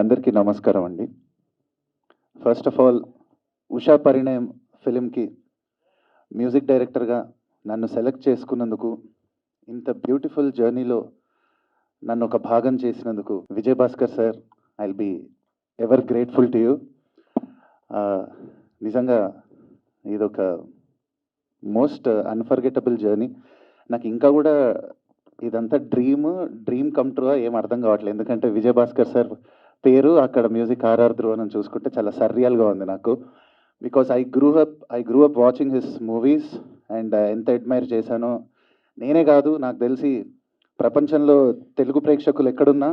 అందరికీ నమస్కారం అండి. First of all Usha Parinayam ఫిలింకి మ్యూజిక్ డైరెక్టర్గా నన్ను సెలెక్ట్ చేసుకున్నందుకు, ఇంత బ్యూటిఫుల్ జర్నీలో నన్ను ఒక భాగం చేసినందుకు Vijay Bhaskar sir, I will be ever grateful to you. నిజంగా ఇదొక మోస్ట్ అన్ఫర్గెటబుల్ జర్నీ. నాకు ఇంకా కూడా ఇదంతా డ్రీమ్ కమ్ ట్రూ ఏం అర్థం కావట్లేదు. ఎందుకంటే విజయ్ భాస్కర్ సార్ పేరు, అక్కడ మ్యూజిక్ ఆర్ఆర్ ధ్రువన్ అని చూసుకుంటే చాలా సర్రియల్గా ఉంది నాకు. Because I grew up watching his movies and ఎంత అడ్మైర్ చేశానో. నేనే కాదు, నాకు తెలిసి ప్రపంచంలో తెలుగు ప్రేక్షకులు ఎక్కడున్నా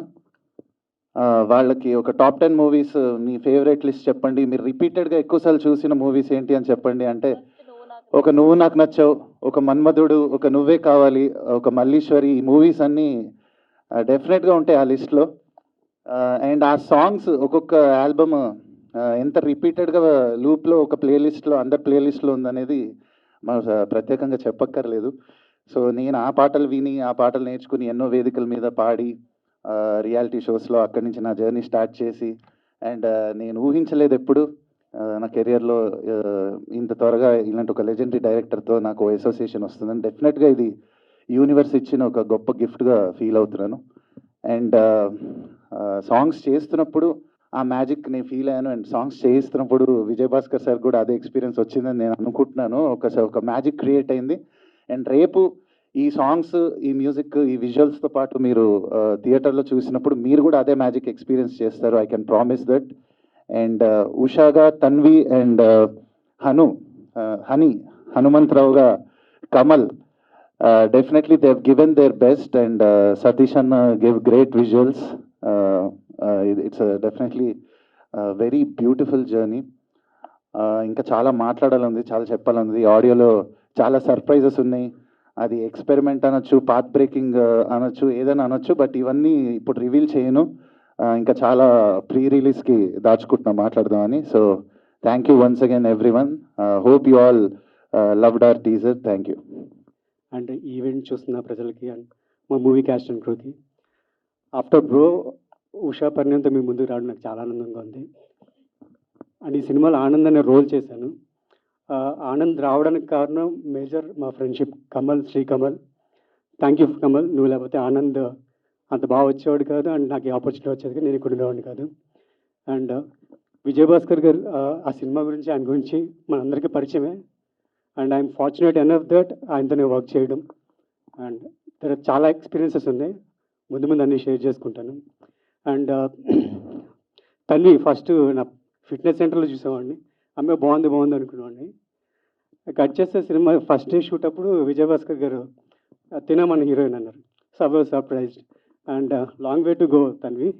వాళ్ళకి ఒక టాప్ 10 మూవీస్ మీ ఫేవరెట్ లిస్ట్ చెప్పండి, మీరు రిపీటెడ్గా ఎక్కువసార్లు చూసిన మూవీస్ ఏంటి అని చెప్పండి అంటే ఒక నువ్వు నాకు నచ్చావు, ఒక మన్మధుడు, ఒక నువ్వే కావాలి, ఒక మల్లీశ్వరి, ఈ మూవీస్ అన్నీ డెఫినెట్గా ఉంటాయి ఆ లిస్ట్లో. అండ్ ఆ సాంగ్స్ ఒక్కొక్క ఆల్బమ్ ఎంత రిపీటెడ్గా లూప్లో ఒక ప్లేలిస్ట్లో అందరి ప్లేలిస్ట్లో ఉందనేది మనం ప్రత్యేకంగా చెప్పక్కర్లేదు. సో నేను ఆ పాటలు విని, ఆ పాటలు నేర్చుకుని ఎన్నో వేదికల మీద పాడి, రియాలిటీ షోస్లో అక్కడి నుంచి నా జర్నీ స్టార్ట్ చేసి, అండ్ నేను ఊహించలేదు ఎప్పుడు నా కెరియర్లో ఇంత త్వరగా ఇలాంటి ఒక లెజెండరీ డైరెక్టర్తో నాకు అసోసియేషన్ వస్తుందని. డెఫినెట్గా ఇది యూనివర్స్ ఇచ్చిన ఒక గొప్ప గిఫ్ట్గా ఫీల్ అవుతున్నాను. అండ్ సాంగ్స్ చేస్తున్నప్పుడు ఆ మ్యాజిక్ నేను ఫీల్ అయ్యాను. అండ్ సాంగ్స్ చేస్తున్నప్పుడు విజయ్ భాస్కర్ సార్ కూడా అదే ఎక్స్పీరియన్స్ వచ్చిందని నేను అనుకుంటున్నాను. ఒక మ్యాజిక్ క్రియేట్ అయింది. అండ్ రేపు ఈ సాంగ్స్, ఈ మ్యూజిక్, ఈ విజువల్స్తో పాటు మీరు థియేటర్లో చూసినప్పుడు మీరు కూడా అదే మ్యాజిక్ ఎక్స్పీరియన్స్ చేస్తారు. I can promise that. And ఉషాగా తన్వి అండ్ హనుమంతరావుగా Kamal, definitely they've given their best, and Satish Anna gave great visuals. It's definitely a very beautiful journey. ఇంకా చాలా మాట్లాడాలని, చాలా చెప్పాలని. ఆడియోలో చాలా సర్ప్రైజెస్ ఉన్నాయి. అది ఎక్స్పెరిమెంట్ అనొచ్చు, పాత్ బ్రేకింగ్ అనొచ్చు, ఏదైనా అనొచ్చు. బట్ ఇవన్నీ ఇప్పుడు రివీల్ చేయను. ఇంకా చాలా ప్రీ రిలీజ్కి దాచుకుంటున్నాం మాట్లాడదామని. So thank you once again everyone. Hope you all loved our teaser. Thank you. And event చూస్తున్న ప్రజలకి అండ్ మా మూవీ క్యాస్ట్ అండ్ క్రూకి, ఆఫ్టర్ బ్రో ఉషా పరిణయంతో మీ ముందుకు రావడం నాకు చాలా ఆనందంగా ఉంది. అండ్ ఈ సినిమాలో ఆనంద్ అనే రోల్ చేశాను. ఆనంద్ రావడానికి కారణం మేజర్ మా friendship Shri Kamal. Thank you Kamal. నువ్వు లేకపోతే ఆనంద్ అంత బాగా వచ్చేవాడు కాదు, అండ్ నాకు ఈ ఆపర్చునిటీ వచ్చేది కానీ నేను ఇక్కడ ఉండేవాడిని కాదు. అండ్ విజయ్ భాస్కర్ గారు ఆ సినిమా గురించి, ఆయన గురించి మనందరికీ పరిచయమే. And I'm fortunate enough that ఆయనతోనే వర్క్ చేయడం. అండ్ దగ్గర చాలా ఎక్స్పీరియన్సెస్ ఉన్నాయి, ముందు అన్నీ షేర్ చేసుకుంటాను. అండ్ తల్లి ఫస్ట్ నా ఫిట్నెస్ సెంటర్లో చూసేవాడిని, అమ్మాయి బాగుంది అనుకునేవాడిని. కట్ చేస్తే సినిమా ఫస్ట్ డే షూట్ అప్పుడు విజయ్ భాస్కర్ గారు తినమని హీరోయిన్ అన్నారు. So I was surprised. And long way to go Tanvi.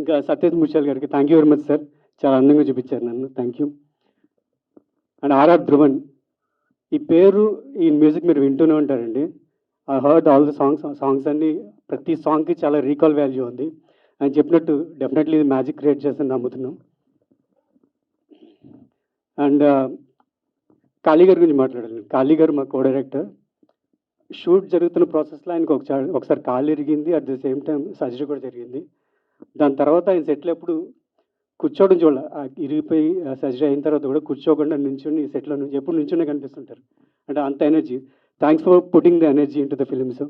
ఇంకా సత్యజ్ ముత్యాల్ గారికి thank you very much sir, చాలా అందంగా చూపించారు నన్ను. Thank you. And RR Dhruvan, ఈ పేరు, ఈ మ్యూజిక్ మీరు వింటూనే ఉంటారండి. I heard all the songs అన్నీ, ప్రతి సాంగ్కి చాలా రీకాల్ వాల్యూ ఉంది. ఆయన చెప్పినట్టు డెఫినెట్లీ ఇది మ్యాజిక్ క్రియేట్ చేస్తుందని నమ్ముతున్నాం. అండ్ కాళీ గారి గురించి మాట్లాడాలి. కాళీ గారు మా కో డైరెక్టర్. షూట్ జరుగుతున్న ప్రాసెస్లో ఆయనకు ఒకసారి కాళ్ళు ఇరిగింది, at the same time surgery కూడా జరిగింది. దాని తర్వాత ఆయన సెటిల్ ఎప్పుడు కూర్చోవడం చూడాలి, ఇరిగిపోయి సర్జరీ అయిన తర్వాత కూడా కూర్చోకుండా నించుని సెట్లో నుంచి ఎప్పుడు నించునే కనిపిస్తుంటారు. అంటే అంత energy. Thanks for putting the energy in to the films.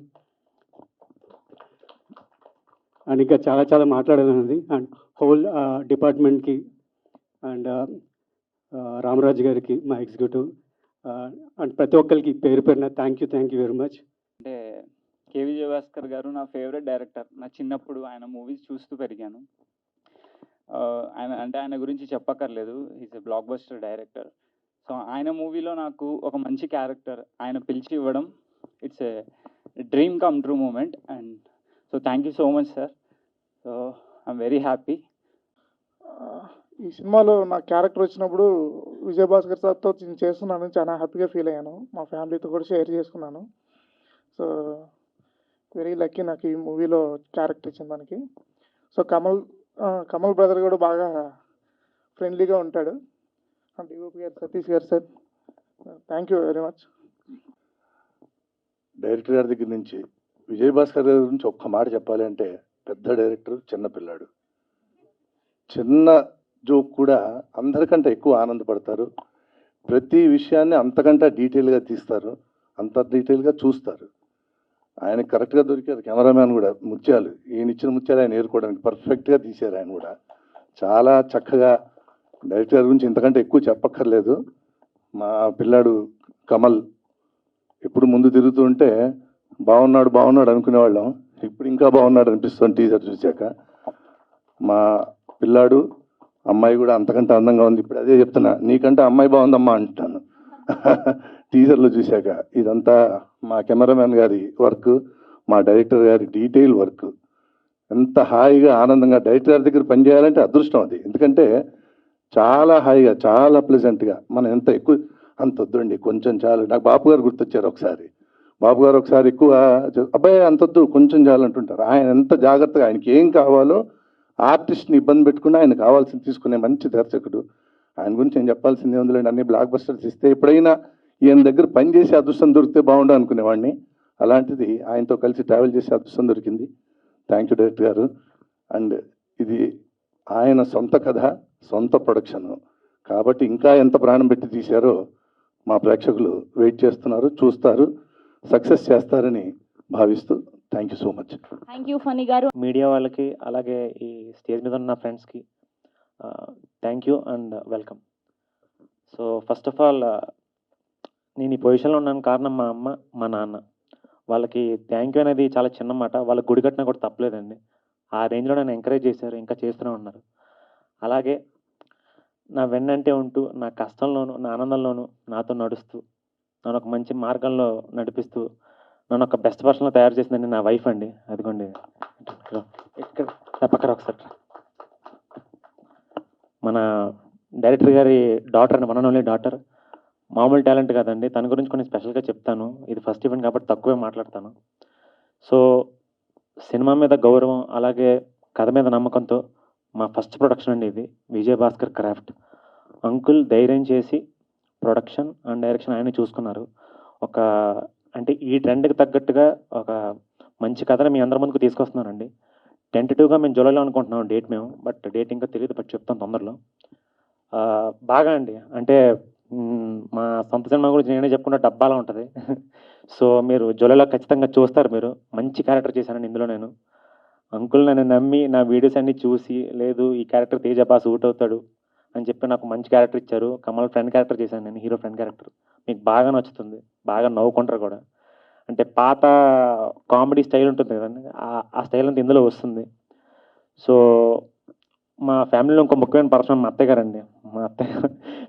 And ఇంకా చాలా మాట్లాడాలన్నది. అండ్ హోల్ డిపార్ట్మెంట్కి అండ్ రామరాజు గారికి, మా ఎగ్జిక్యూటివ్, అండ్ ప్రతి ఒక్కరికి పేరు పేరున థ్యాంక్ యూ వెరీ మచ్. అంటే కే విజయ్ భాస్కర్ గారు నా ఫేవరెట్ డైరెక్టర్. నా చిన్నప్పుడు ఆయన మూవీస్ చూస్తూ పెరిగాను. ఆయన గురించి చెప్పక్కర్లేదు, is a blockbuster director. So ఆయన మూవీలో నాకు ఒక మంచి క్యారెక్టర్ ఆయన పిలిచి ఇవ్వడం, it's a dream come true moment. And so thank you so much sir. So I'm very happy. ఈ సినిమాలో నా క్యారెక్టర్ వచ్చినప్పుడు విజయ్ భాస్కర్ సార్తో చేస్తున్నాను, చాలా హ్యాపీగా ఫీల్ అయ్యాను. మా ఫ్యామిలీతో కూడా షేర్ చేసుకున్నాను. సో వెరీ లక్కీ నాకు ఈ మూవీలో క్యారెక్టర్ ఇచ్చిన దానికి. సో కమల్ బ్రదర్ కూడా బాగా ఫ్రెండ్లీగా ఉంటాడు. డిఓపి గారు సతీష్ గారు sir, thank you very much. Director గారి దగ్గర నుంచి విజయ్ భాస్కర్ గారి గురించి ఒక్క మాట చెప్పాలి అంటే పెద్ద డైరెక్టర్, చిన్న పిల్లాడు. చిన్న జోక్ కూడా అందరికంటే ఎక్కువ ఆనందపడతారు. ప్రతి విషయాన్ని అంతకంటే డీటెయిల్గా తీస్తారు, అంత డీటెయిల్గా చూస్తారు. ఆయన కరెక్ట్గా దొరికారు. కెమెరామ్యాన్ కూడా ముత్యాలు, ఈయన ఇచ్చిన ముత్యాలు ఆయన ఏరుకోవడానికి పర్ఫెక్ట్గా తీశారు. ఆయన కూడా చాలా చక్కగా, డైరెక్టర్ గురించి ఇంతకంటే ఎక్కువ చెప్పక్కర్లేదు. మా పిల్లాడు కమల్ ఎప్పుడు ముందు తిరుగుతూ ఉంటే బాగున్నాడు బాగున్నాడు అనుకునేవాళ్ళం. ఇప్పుడు ఇంకా బాగున్నాడు అనిపిస్తుంది టీజర్ చూశాక. మా పిల్లాడు అమ్మాయి కూడా అంతకంటే అందంగా ఉంది. ఇప్పుడు అదే చెప్తున్నా, నీకంటే అమ్మాయి బాగుందమ్మా అంటాను టీజర్లో చూశాక. ఇదంతా మా కెమెరామ్యాన్ గారి వర్క్, మా డైరెక్టర్ గారి డీటెయిల్ వర్క్. ఎంత హాయిగా ఆనందంగా డైరెక్టర్ గారి దగ్గర పనిచేయాలంటే అదృష్టం అది. ఎందుకంటే చాలా హాయిగా, చాలా ప్లెజెంట్గా. మనం ఎంత ఎక్కువ అంత వద్దండి, కొంచెం చాలు. నాకు బాపు గారు గుర్తొచ్చారు ఒకసారి. బాపు గారు ఒకసారి ఎక్కువ అబ్బాయి అంతొద్దు కొంచెం చాలు అంటుంటారు. ఆయన ఎంత జాగ్రత్తగా, ఆయనకి ఏం కావాలో ఆర్టిస్ట్ని ఇబ్బంది పెట్టుకుని ఆయన కావాల్సింది తీసుకునే మంచి దర్శకుడు. ఆయన గురించి నేను చెప్పాల్సిందే ఉందిలేండి. అన్ని బ్లాక్ బస్టర్స్ ఇస్తే ఎప్పుడైనా ఈయన దగ్గర పని చేసే అదృష్టం దొరికితే బాగుండు అనుకునేవాడిని. అలాంటిది ఆయనతో కలిసి ట్రావెల్ చేసే అదృష్టం దొరికింది. థ్యాంక్ యూ డైరెక్టర్ గారు. అండ్ ఇది ఆయన సొంత కథ, సొంత ప్రొడక్షను కాబట్టి ఇంకా ఎంత ప్రాణం పెట్టి తీశారో మా ప్రేక్షకులు వెయిట్ చేస్తున్నారు, చూస్తారు, సక్సెస్ చేస్తారని భావిస్తూ thank you so much. Thank you Phani గారు. మీడియా వాళ్ళకి అలాగే ఈ స్టేజ్ మీద ఉన్న ఫ్రెండ్స్కి thank you and welcome. So first of all నేను ఈ పొజిషన్లో ఉన్నాను కారణం మా అమ్మ, మా నాన్న. వాళ్ళకి థ్యాంక్ యూ అనేది చాలా చిన్న మాట. వాళ్ళకి గుడి కట్టినా కూడా తప్పలేదండి. ఆ రేంజ్లో నన్ను ఎంకరేజ్ చేశారు, ఇంకా చేస్తూనే ఉన్నారు. అలాగే నా వెన్నంటే ఉంటూ, నా కష్టంలోనూ నా ఆనందంలోనూ నాతో నడుస్తూ, నన్ను ఒక మంచి మార్గంలో నడిపిస్తూ, నన్ను ఒక బెస్ట్ పర్సన్లో తయారు చేసిందండి నా వైఫ్ అండి. అదిగోండి ఇక్కడ పక్కన ఒకసారి. మన డైరెక్టర్ గారి డాటర్ అండి, వన్ అండ్ ఓన్లీ డాటర్. మామూలు టాలెంట్ కాదండి. తన గురించి కొన్ని స్పెషల్గా చెప్తాను. ఇది ఫస్ట్ ఈవెంట్ కాబట్టి తక్కువే మాట్లాడతాను. సో సినిమా మీద గౌరవం, అలాగే కథ మీద నమ్మకంతో మా ఫస్ట్ ప్రొడక్షన్ అండి ఇది, విజయ్ భాస్కర్ క్రాఫ్ట్. అంకుల్ ధైర్యం చేసి ప్రొడక్షన్ అండ్ డైరెక్షన్ ఆయన చూసుకున్నారు. ఒక అంటే ఈ ట్రెండ్కి తగ్గట్టుగా ఒక మంచి కథను మీ అందరి ముందుకు తీసుకొస్తున్నానండి. టెంటేటివ్గా మేము జూలైలో అనుకుంటున్నాం డేట్ మేము, బట్ డేట్ ఇంకా తెలియదు, బట్ చెప్తాం తొందరలో. బాగా అండి, అంటే మా సొంత సినిమా గురించి నేనే చెప్పుకుంటే డబ్బాలా ఉంటుంది. సో మీరు జూలైలో ఖచ్చితంగా చూస్తారు. మీరు మంచి క్యారెక్టర్ చేశానండి ఇందులో నేను. అంకుల్ నన్ను నమ్మి నా వీడియోస్ అన్నీ చూసి, లేదు ఈ క్యారెక్టర్ తేజ బాగా సూట్ అవుతాడు అని చెప్పి నాకు మంచి క్యారెక్టర్ ఇచ్చారు. కమల్ ఫ్రెండ్ క్యారెక్టర్ చేశాను నేను, హీరో ఫ్రెండ్ క్యారెక్టర్. మీకు బాగా నచ్చుతుంది, బాగా నవ్వుకుంటారు కూడా. అంటే పాత కామెడీ స్టైల్ ఉంటుంది కదండి, ఆ స్టైల్ అంతా ఇందులో వస్తుంది. సో మా ఫ్యామిలీలో ఇంకో ముఖ్యమైన పర్సన్ మా అత్తయ్య గారండి. మా అత్తయ్య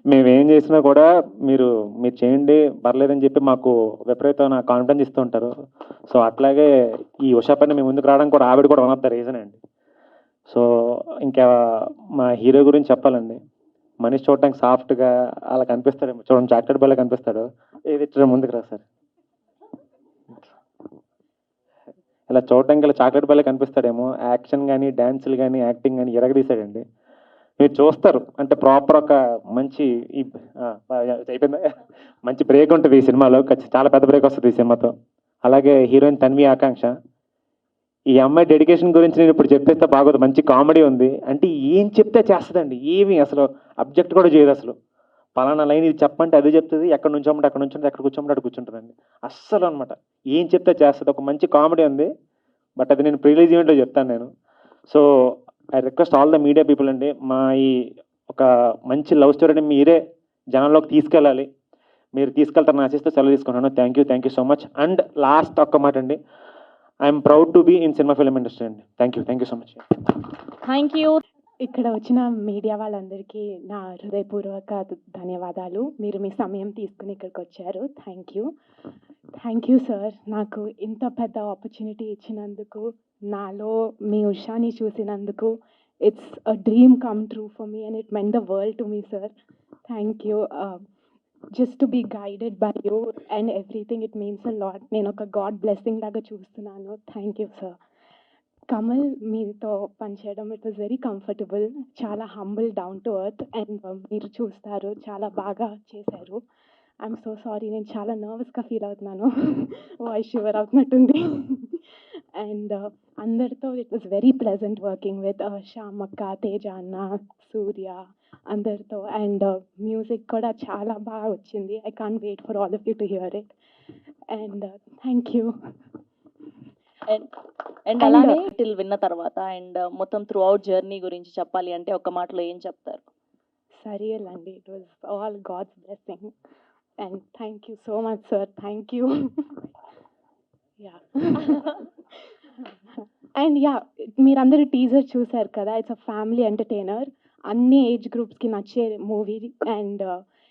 మేము ఏం చేసినా కూడా మీరు చేయండి పర్లేదని చెప్పి మాకు విపరీతమైన కాన్ఫిడెన్స్ ఇస్తూ ఉంటారు. సో అట్లాగే ఈ ఉషా పైన మేము ముందుకు రావడానికి కూడా ఆవిడ కూడా వన్ ఆఫ్ ద రీజన్ అండి. సో ఇంకా మా హీరో గురించి చెప్పాలండి. మనిషి చూడటానికి సాఫ్ట్గా అలా కనిపిస్తాడు, చూడండి చాక్లెట్ బాగా కనిపిస్తాడు. ఏది ఇచ్చా ముందుకు రా సార్, ఇలా చూడటానికి ఇలా చాక్లెట్ బాగా కనిపిస్తాడేమో. యాక్షన్ కానీ, డ్యాన్సులు కానీ, యాక్టింగ్ కానీ ఎరగదీశాడండి. మీరు చూస్తారు అంటే ప్రాపర్ ఒక మంచి అయిపోయిందా, మంచి బ్రేక్ ఉంటుంది ఈ సినిమాలో. చాలా పెద్ద బ్రేక్ వస్తుంది ఈ సినిమాతో. అలాగే హీరోయిన్ తన్వి ఆకాంక్ష. ఈ అమ్మాయి డెడికేషన్ గురించి నేను ఇప్పుడు చెప్పేస్తే బాగోదు. మంచి కామెడీ ఉంది. అంటే ఏం చెప్తే చేస్తుందండి, ఏమి అసలు అబ్జెక్ట్ కూడా చేయదు. అసలు పలానా లైన్ ఇది చెప్పంటే అది చెప్తుంది, ఎక్కడ నుంచోమంటే అక్కడ నుంచుంటే, ఎక్కడ కూర్చోమంటే అక్కడ కూర్చుంటుందండి. అస్సలు అనమాట ఏం చెప్తే చేస్తుంది. ఒక మంచి కామెడీ ఉంది, బట్ అది నేను ప్రీలీజ్ ఈవెంట్లో చెప్తాను నేను. So I request all the media people అండి, మా ఈ ఒక మంచి లవ్ స్టోరీని మీరే జనంలోకి తీసుకెళ్ళాలి. మీరు తీసుకెళ్తారని ఆశిస్తూ సెలవు తీసుకున్నాను. Thank you so much. And last ఒక్క మాట అండి, I'm proud to be in cinema film industry అండి. Thank you so much. Thank you. ఇక్కడ వచ్చిన మీడియా వాళ్ళందరికీ నా హృదయపూర్వక ధన్యవాదాలు. మీరు మీ సమయం తీసుకుని ఇక్కడికి వచ్చారు. Thank you sir. నాకు ఇంత పెద్ద ఆపర్చునిటీ ఇచ్చినందుకు, నాలో మీ ఉషాని చూసినందుకు. It's a dream come true for me and it meant the world to me sir. Thank you. Just to be guided by you and everything, it means a lot. నేను ఒక గాడ్ బ్లెస్సింగ్ లాగా చూస్తున్నాను. Thank you sir. Kamal, మీతో పనిచేయడం it was very comfortable. చాలా humble, down to earth, and మీరు చూస్తారు చాలా బాగా చేశారు. ఐఎమ్ సో సారీ, నేను చాలా నర్వస్గా ఫీల్ అవుతున్నాను. వాయిస్ షివర్ అవుతున్నట్టుంది. అండ్ అందరితో it was very pleasant working with శ్యామక్క, తేజ అన్న, సూర్య అందరితో. అండ్ మ్యూజిక్ కూడా చాలా బాగా వచ్చింది. I can't wait for all of you to hear it. And thank you. And అలానే టైటిల్ విన్న తర్వాత అండ్ మొత్తం త్రూ అవుట్ జర్నీ గురించి చెప్పాలి అంటే ఒక మాటలో ఏం చెప్తారు? సరియల్ అండి, it was all god's blessing. And thank you so much sir, thank you. Yeah and yeah, మీరందరూ టీజర్ చూసారు కదా, ఇట్స్ అ ఫ్యామిలీ ఎంటర్టైనర్, అన్ని ఏజ్ గ్రూప్స్కి నచ్చే movie. And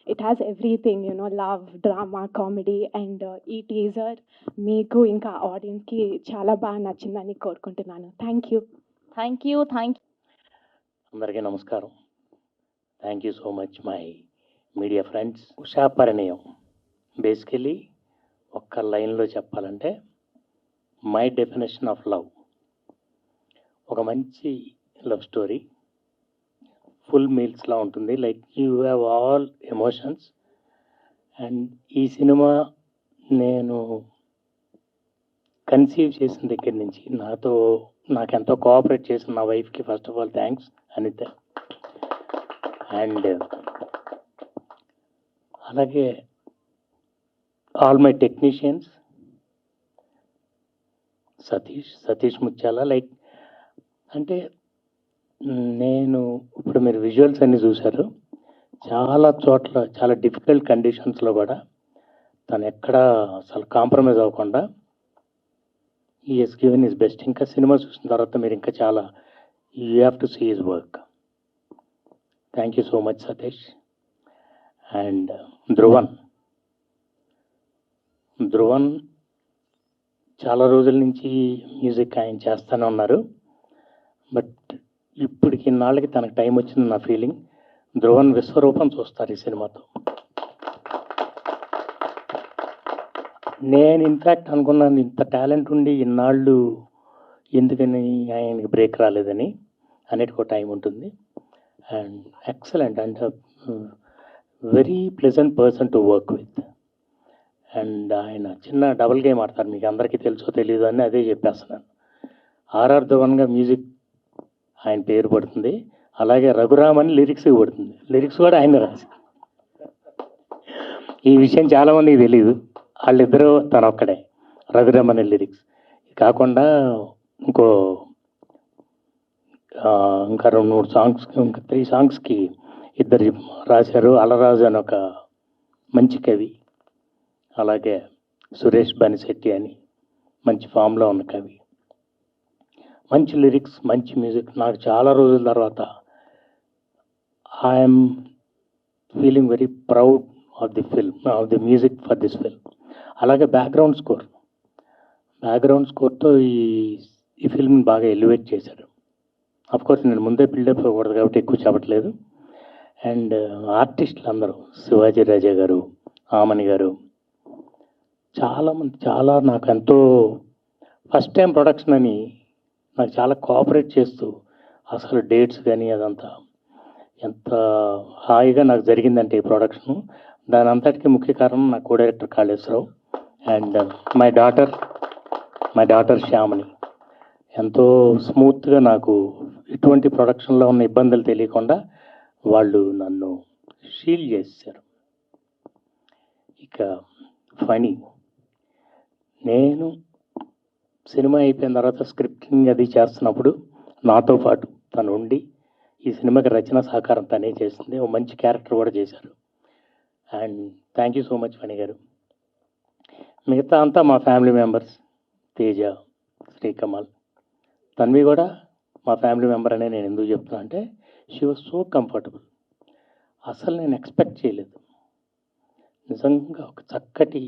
it has everything, you know, love, drama, comedy. And ఈ teaser మీకు ఇంకా ఆడియన్స్కి చాలా బాగా నచ్చిందని కోరుకుంటున్నాను. Thank you. Thank you. అందరికీ నమస్కారం. Thank you so much my media friends. Usha Parinayam basically ఒక్క లైన్లో చెప్పాలంటే మై డెఫినేషన్ ఆఫ్ లవ్. ఒక మంచి లవ్ స్టోరీ, ఫుల్ మీల్స్లా ఉంటుంది. Like you have all emotions. And ఈ సినిమా నేను కన్సీవ్ చేసిన దగ్గర నుంచి నాకెంతో కోఆపరేట్ చేసిన నా వైఫ్కి first of all thanks Anitha. And అలాగే all my technicians, Satish Mutyala. Like అంటే నేను ఇప్పుడు మీరు విజువల్స్ అన్నీ చూశారు, చాలా చోట్ల చాలా డిఫికల్ట్ కండిషన్స్లో కూడా తను ఎక్కడా అసలు కాంప్రమైజ్ అవ్వకుండా ఈ హెస్ గివెన్ ఈజ్ బెస్ట్. ఇంకా సినిమా చూసిన తర్వాత మీరు ఇంకా చాలా you have to see his work. Thank you so much Satish. And Dhruvan చాలా రోజుల నుంచి మ్యూజిక్ ఆయన చేస్తూనే ఉన్నారు. బట్ ఇప్పటికి ఇన్నాళ్ళకి తనకు టైం వచ్చింది నా ఫీలింగ్. ధ్రువన్ విశ్వరూపం చూస్తారు ఈ సినిమాతో. నేను ఇన్ఫ్యాక్ట్ అనుకున్నాను ఇంత టాలెంట్ ఉండి ఇన్నాళ్ళు ఎందుకని ఆయనకి బ్రేక్ రాలేదని. అన్నిటికో టైం ఉంటుంది. And excellent and very pleasant person to work with. And ఆయన చిన్న డబుల్ గేమ్ ఆడతారు, మీకు అందరికీ తెలుసో తెలియదు అని అదే చెప్పేస్తున్నాను. ఆర్ఆర్ ధవన్గా మ్యూజిక్ ఆయన పేరు పడుతుంది, అలాగే రఘురామ్ అని లిరిక్స్ పడుతుంది. లిరిక్స్ కూడా ఆయన రాసి. ఈ విషయం చాలామందికి తెలియదు, వాళ్ళిద్దరూ తన ఒక్కడే. రఘురామ్ అనే లిరిక్స్ కాకుండా ఇంకా 2-3 సాంగ్స్, ఇంకా 3 సాంగ్స్కి ఇద్దరు రాశారు. అలరాజు అని ఒక మంచి కవి, అలాగే సురేష్ బనిశెట్టి అని మంచి ఫామ్లో ఉన్న కవి. మంచి లిరిక్స్, మంచి మ్యూజిక్. నాకు చాలా రోజుల తర్వాత I'm feeling very proud of the film, of the music for this film. అలాగే బ్యాక్గ్రౌండ్ స్కోర్తో ఈ ఫిల్మ్ని బాగా ఎలివేట్ చేశారు. అఫ్కోర్స్ నేను ముందే బిల్డప్ అవ్వకూడదు కాబట్టి ఎక్కువ చెప్పట్లేదు. అండ్ ఆర్టిస్టులు అందరూ, శివాజీ రాజా గారు, ఆమని గారు, చాలామంది చాలా నాకు ఎంతో ఫస్ట్ టైం ప్రొడక్షన్ అని నాకు చాలా కోఆపరేట్ చేస్తూ అసలు డేట్స్ కానీ అదంతా ఎంత హాయిగా నాకు జరిగిందంటే ఈ ప్రొడక్షను. దాని అంతటికీ ముఖ్య కారణం నా co director Kaleswararao and my daughter శ్యామని. ఎంతో స్మూత్గా నాకు ఇటువంటి ప్రొడక్షన్లో ఉన్న ఇబ్బందులు తెలియకుండా వాళ్ళు నన్ను షీల్డ్ చేశారు. ఇక ఫనీ, నేను సినిమా అయిపోయిన తర్వాత స్క్రిప్టింగ్ అది చేస్తున్నప్పుడు నాతో పాటు తను ఉండి ఈ సినిమాకి రచన సహకారం తనే చేసింది. ఓ మంచి క్యారెక్టర్ కూడా చేశారు. And thank you so much Phani గారు. మిగతా అంతా మా ఫ్యామిలీ మెంబర్స్, తేజ, శ్రీకమల్, తన్వి కూడా మా ఫ్యామిలీ మెంబర్ అనే నేను ఎందుకు చెప్తున్నా అంటే షీ వాజ్ సో కంఫర్టబుల్. అసలు నేను ఎక్స్పెక్ట్ చేయలేదు. నిజంగా ఒక చక్కటి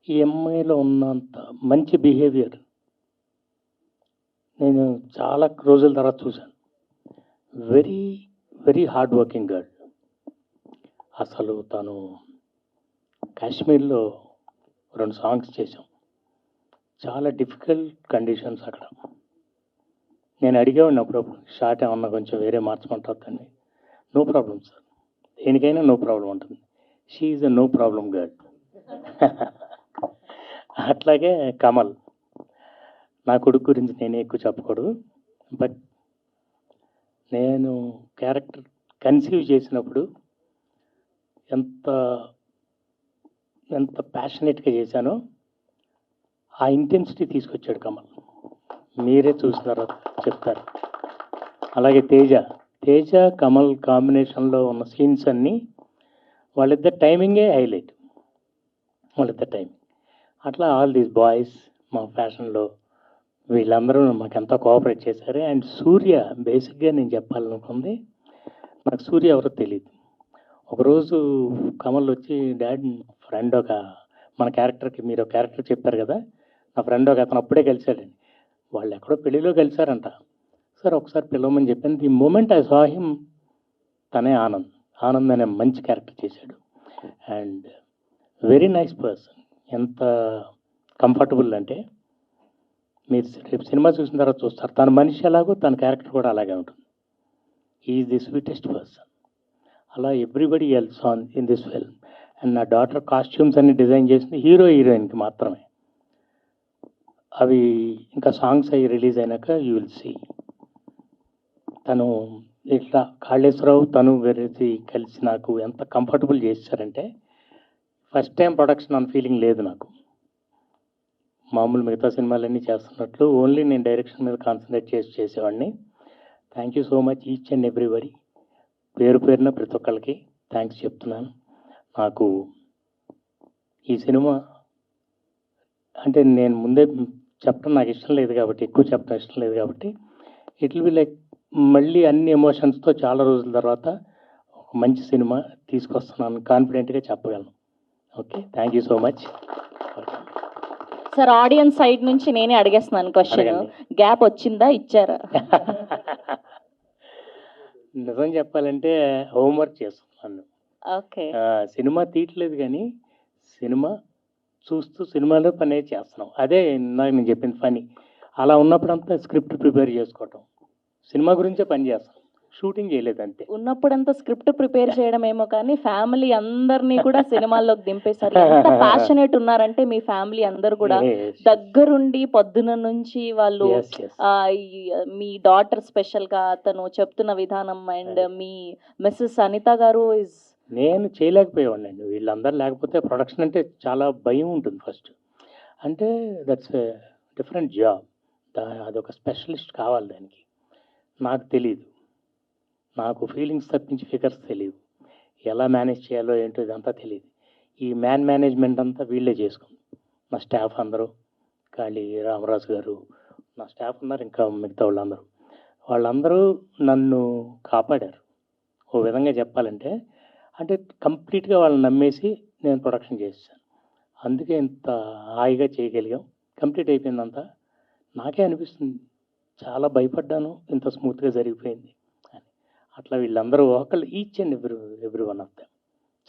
ఈ అమ్మాయిలో ఉన్నంత మంచి బిహేవియర్ నేను చాలా రోజుల తర్వాత చూశాను. Very very hard working girl. అసలు తను కాశ్మీర్లో 2 సాంగ్స్ చేశాం, చాలా డిఫికల్ట్ కండిషన్స్ అక్కడ. నేను అడిగేవాడిని అప్పుడప్పుడు, షార్ట్ ఏమన్నా కొంచెం వేరే మార్చమంటారు దాన్ని. నో ప్రాబ్లం సార్, దేనికైనా నో ప్రాబ్లం ఉంటుంది. She is a no problem girl. అట్లాగే కమల్ నా కొడుకు గురించి నేనే ఎక్కువ చెప్పకూడదు, బట్ నేను క్యారెక్టర్ కన్సీవ్ చేసినప్పుడు ఎంత ఎంత ప్యాషనేట్గా చేశానో ఆ ఇంటెన్సిటీ తీసుకొచ్చాడు కమల్. మీరే చూసిన తర్వాత చెప్తారు. అలాగే తేజ కమల్ కాంబినేషన్లో ఉన్న సీన్స్ అన్నీ వాళ్ళిద్దరు టైమింగే హైలైట్. వాళ్ళిద్దరు టైమింగ్ అట్లా ఆల్ దీస్ బాయ్స్ మా ఫ్యాషన్లో వీళ్ళందరూ మాకు ఎంతో కోఆపరేట్ చేశారు. అండ్ సూర్య, బేసిక్గా నేను చెప్పాలనుకుంది, నాకు సూర్య ఎవరో తెలియదు. ఒకరోజు కమల్ వచ్చి, డాడ్ ఫ్రెండ్ ఒక మన క్యారెక్టర్కి మీరు ఒక క్యారెక్టర్ చెప్పారు కదా, నా ఫ్రెండ్ ఒక అతను అప్పుడే కలిశాడండి, వాళ్ళు ఎక్కడో పెళ్లిలో కలిశారంట, సార్ ఒకసారి పిలవమని చెప్పాను. The moment I saw him, తనే ఆనంద్ అనే మంచి క్యారెక్టర్ చేశాడు. And very nice person. ఎంత కంఫర్టబుల్ అంటే మీరు రేపు సినిమా చూసిన తర్వాత చూస్తారు, తన మనిషి ఎలాగో తన క్యారెక్టర్ కూడా అలాగే ఉంటుంది. Is the sweetest person. అలా everybody else on in this film. And నా డాటర్ కాస్ట్యూమ్స్ అన్ని డిజైన్ చేసింది హీరోయిన్కి మాత్రమే. అవి ఇంకా సాంగ్స్ అవి రిలీజ్ అయినాక యూ విల్ సీ. తను ఇట్లా కాళేశ్వరరావు తను వెరసి కలిసి నాకు ఎంత కంఫర్టబుల్ చేశారంటే, ఫస్ట్ టైం ప్రొడక్షన్ అన్న ఫీలింగ్ లేదు నాకు. మామూలు మిగతా సినిమాలన్నీ చేస్తున్నట్లు ఓన్లీ నేను డైరెక్షన్ మీద కాన్సన్ట్రేట్ చేసేవాడిని. Thank you so much each and everybody. పేరు పేరున ప్రతి ఒక్కరికి థ్యాంక్స్ చెప్తున్నాను. నాకు ఈ సినిమా అంటే నేను ముందే చెప్పడం నాకు ఇష్టం లేదు కాబట్టి, ఎక్కువ చెప్పడం ఇష్టం లేదు కాబట్టి, ఇట్ విల్ బి లైక్ మళ్ళీ అన్ని ఎమోషన్స్తో చాలా రోజుల తర్వాత ఒక మంచి సినిమా తీసుకొస్తున్నాను కాన్ఫిడెంట్గా చెప్పగలను. Okay, thank you so much. Sir, audience side నుంచి నేనే అడిగేస్తున్నాను క్వశ్చన్. అడగండి. గ్యాప్ వచ్చిందా, ఇచ్చారా? నిజం చెప్పాలంటే హోంవర్క్ చేస్తున్నాను. ఓకే. సినిమా తీయట్లేదు కానీ సినిమా చూస్తూ సినిమాలో పని చేస్తున్నాం. అదే నాకు నేను చెప్పింది పని. అలా ఉన్నప్పుడంతా స్క్రిప్ట్ ప్రిపేర్ చేసుకోవటం, సినిమా గురించే పని చేస్తాం, షూటింగ్ చేయలేదు అంతే. ఉన్నప్పుడంతా స్క్రిప్ట్ ప్రిపేర్ చేయడం ఏమో కానీ ఫ్యామిలీ అందరినీ కూడా సినిమాల్లోకి దింపేశారు. ఎంత ప్యాషనేట్ ఉన్నారంటే మీ ఫ్యామిలీ అందరు కూడా దగ్గరుండి పొద్దున నుంచి వాళ్ళు Yes, yes. మీ డాటర్ స్పెషల్ గా తను చెప్తున్న విధానం అండ్ మీ మిస్సెస్ అనిత గారు ఇస్ నేను చేయలేకపోయేవాడిని. వీళ్ళందరూ లేకపోతే ప్రొడక్షన్ అంటే చాలా భయం ఉంటుంది ఫస్ట్. అంటే దట్స్ డిఫరెంట్ జాబ్. అదొక స్పెషలిస్ట్ కావాలి దానికి. నాకు తెలీదు, నాకు ఫీలింగ్స్ తప్పించి ఫిగర్స్ తెలియదు, ఎలా మేనేజ్ చేయాలో ఏంటో ఇదంతా తెలియదు. ఈ మేనేజ్మెంట్ అంతా వీళ్ళే చేసుకుంది. నా స్టాఫ్ అందరూ, కాళీ రామరాజు గారు, నా స్టాఫ్ ఉన్నారు, ఇంకా మిగతా వాళ్ళందరూ నన్ను కాపాడారు. ఓ విధంగా చెప్పాలంటే, అంటే కంప్లీట్గా వాళ్ళని నమ్మేసి నేను ప్రొడక్షన్ చేశాను. అందుకే ఇంత హాయిగా చేయగలిగాం. కంప్లీట్ అయిపోయిందంతా. నాకే అనిపిస్తుంది చాలా భయపడ్డాను, ఇంత స్మూత్గా జరిగిపోయింది అని. అట్లా వీళ్ళందరూ ఒకళ్ళు each and every one of them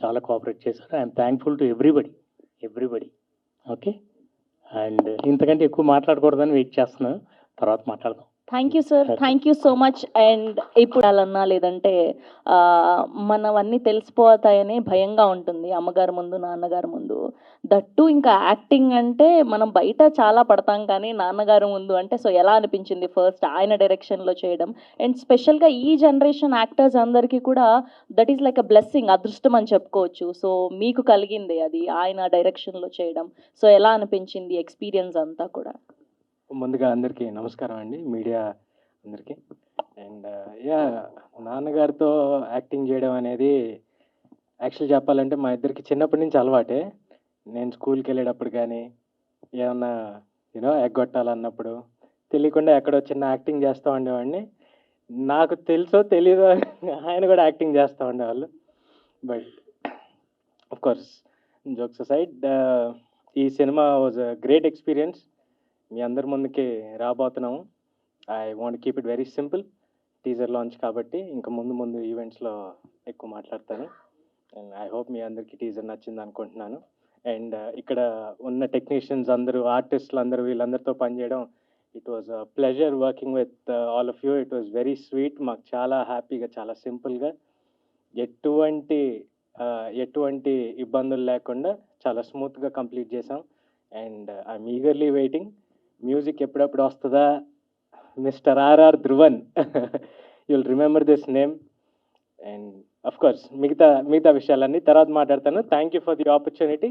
చాలా కోఆపరేట్ చేశారు. I'm thankful to everybody. Okay, and ఇంతకంటే ఎక్కువ మాట్లాడకూడదని వెయిట్ చేస్తున్నాను, తర్వాత మాట్లాడదాం. Thank you sir, thank you so much. And ఇప్పుడు అలా లేదంటే మనవన్నీ తెలిసిపోతాయని భయంగా ఉంటుంది అమ్మగారు ముందు, నాన్నగారు ముందు. దట్టు ఇంకా యాక్టింగ్ అంటే మనం బయట చాలా పడతాం కానీ నాన్నగారు ముందు అంటే సో ఎలా అనిపించింది ఫస్ట్ ఆయన డైరెక్షన్లో చేయడం? అండ్ స్పెషల్గా ఈ జనరేషన్ యాక్టర్స్ అందరికీ కూడా that is like a blessing, అదృష్టం అని చెప్పుకోవచ్చు. సో మీకు కలిగింది అది ఆయన డైరెక్షన్లో చేయడం. సో ఎలా అనిపించింది ఎక్స్పీరియన్స్ అంతా కూడా? ముందుగా అందరికీ నమస్కారం అండి, మీడియా అందరికీ. అండ్ నాన్నగారితో యాక్టింగ్ చేయడం అనేది యాక్చువల్ చెప్పాలంటే మా ఇద్దరికి చిన్నప్పటి నుంచి అలవాటే. నేను స్కూల్కి వెళ్ళేటప్పుడు కానీ ఏమన్నా ఎగ్గొట్టాలన్నప్పుడు తెలియకుండా ఎక్కడో చిన్న యాక్టింగ్ చేస్తూ ఉండేవాడిని. నాకు తెలుసో తెలీదో ఆయన కూడా యాక్టింగ్ చేస్తూ ఉండేవాళ్ళు. But of course jokes aside, ఈ cinema was a great experience. మీ అందరి ముందుకి రాబోతున్నాము. I want keep it very simple. Teaser launch కాబట్టి ఇంకా ముందు ఈవెంట్స్లో ఎక్కువ మాట్లాడతాను. అండ్ ఐ హోప్ మీ అందరికీ టీజర్ నచ్చింది అనుకుంటున్నాను. అండ్ ఇక్కడ ఉన్న టెక్నీషియన్స్ అందరూ, ఆర్టిస్టులు అందరూ, వీళ్ళందరితో పనిచేయడం it was a pleasure working with all of you. It was very sweet. మాకు చాలా హ్యాపీగా, చాలా సింపుల్గా, ఎటువంటి ఇబ్బందులు లేకుండా చాలా స్మూత్గా కంప్లీట్ చేసాం. And I'm eagerly waiting music ఎప్పుడెప్పుడు వస్తుందా, mister RR Dhruvan, you'll remember this name. And of course మిగతా విషయాలన్నీ తర్వాత మాట్లాడతాను. Thank you for the opportunity.